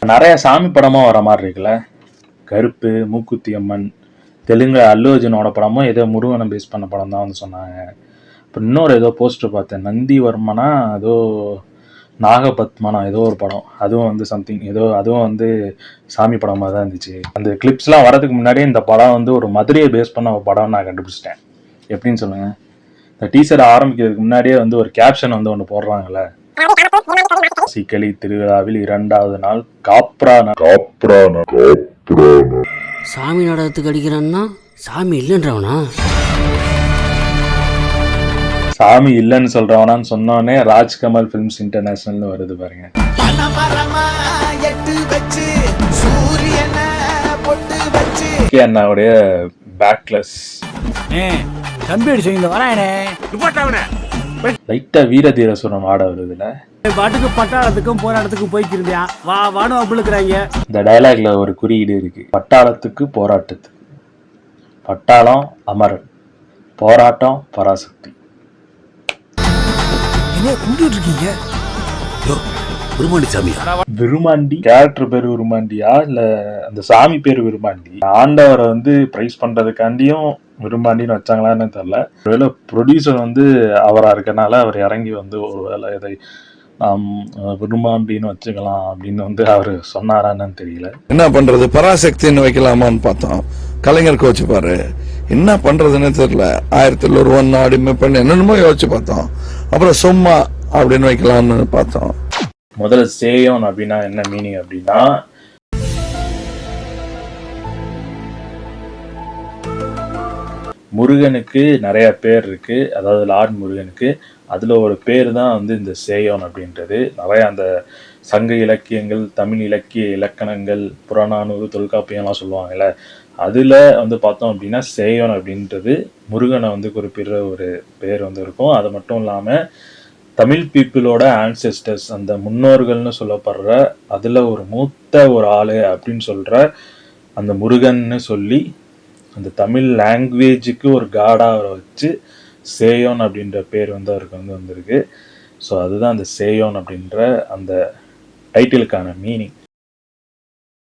நிறைய சாமி படமும் வர மாதிரி இருக்குல்ல. கருப்பு, மூக்குத்தி அம்மன், தெலுங்கு அல்லு அர்ஜுனோட படமும் ஏதோ முருகனை பேஸ் பண்ண படம் தான் வந்து சொன்னாங்க. இப்போ இன்னொரு ஏதோ போஸ்டர் பார்த்தேன், நந்திவர்மனா ஏதோ நாகபத்மனா ஏதோ ஒரு படம், அதுவும் வந்து சம்திங் ஏதோ அதுவும் வந்து சாமி படமாக தான் இருந்துச்சு. அந்த கிளிப்ஸ்லாம் வரதுக்கு முன்னாடியே இந்த படம் வந்து ஒரு மதுரையை பேஸ் பண்ண ஒரு படம் நான் கண்டுபிடிச்சிட்டேன். எப்படின்னு சொல்லுங்க, இந்த டீசர் ஆரம்பிக்கிறதுக்கு முன்னாடியே வந்து ஒரு கேப்ஷன் வந்து ஒன்று போடுறாங்கல்ல, சிக்கலி திருவிழாவில் 2வது நாள் காப்ரா சாமி நாடகத்துக்கு அடிக்கிறான்னா சாமி இல்லைன்றவனா, சாமி இல்லைன்னு சொல்றவனான்னு சொன்னோடனே ராஜ்கமல் ஃபிலிம்ஸ் இன்டர்நேஷனல்னு வருது பாருங்க. அண்ணாவுடைய பேக்லெஸ் லைட்டா வீரதீரசுரன் ஆட வருதுல, பாட்டுக்கு பட்டாளத்துக்கும் போராட்டத்துக்கும் போய்க்கிருந்தியா வா வானு அப்படிக்கிறாங்க. இந்த டயலாக்ல ஒரு குறியீடு இருக்கு, பட்டாளத்துக்கு போராட்டத்துக்கு. பட்டாளம் அமரன், போராட்டம் பராசக்தி. விருமாண்டி கேரக்டர் பேரு விருமாண்டியா இல்ல அந்த சாமி பேரு விருமாண்டி? ஆண்டவரை வந்து பிரைஸ் பண்றதுக்காண்டியும் விரும்பாண்டின்னு வச்சாங்களான்னு தெரியல. ஒருவேளை ப்ரொடியூசர் வந்து அவரா இருக்கனால அவர் இறங்கி வந்து ஒருவேளை இதை நாம் விரும்பாண்டின்னு வச்சுக்கலாம் அப்படின்னு வந்து அவரு சொன்னாரான்னு தெரியல. என்ன பண்றது, பராசக்தின்னு வைக்கலாமான்னு பார்த்தோம், கலைஞர் கோச்சு பாரு, என்ன பண்றதுன்னு தெரியல. 1001 அடிமை பண்ணி என்னென்னமோ யோசிச்சு பார்த்தோம். அப்புறம் சும்மா அப்படின்னு வைக்கலாம்னு பார்த்தோம். முதல்ல சேயோன் அப்படின்னா என்ன மீனிங் அப்படின்னா, முருகனுக்கு நிறைய பேர் இருக்கு, அதாவது லார்ட் முருகனுக்கு. அதுல ஒரு பேர் தான் வந்து இந்த சேயோன் அப்படின்றது. நிறைய அந்த சங்க இலக்கியங்கள், தமிழ் இலக்கிய இலக்கணங்கள், புறநானூறு, தொல்காப்பியம்லாம் சொல்லுவாங்கல்ல, அதுல வந்து பார்த்தோம் அப்படின்னா சேயோன் அப்படின்றது முருகனை வந்து குறிப்பிடுற ஒரு பேர் வந்து இருக்கும். அது மட்டும் இல்லாம தமிழ் பீப்புளோட ஆன்செஸ்டர்ஸ், அந்த முன்னோர்கள்னு சொல்லப்படுற அதுல ஒரு மூத்த ஒரு ஆளு அப்படின்னு சொல்ற அந்த முருகன்னு சொல்லி அந்த தமிழ் லாங்குவேஜுக்கு ஒரு காடாக வச்சு சேயோன் அப்படின்ற பேர் வந்து அவருக்கு வந்து வந்திருக்கு. ஸோ அதுதான் அந்த சேயோன் அப்படின்ற அந்த டைட்டிலுக்கான மீனிங்.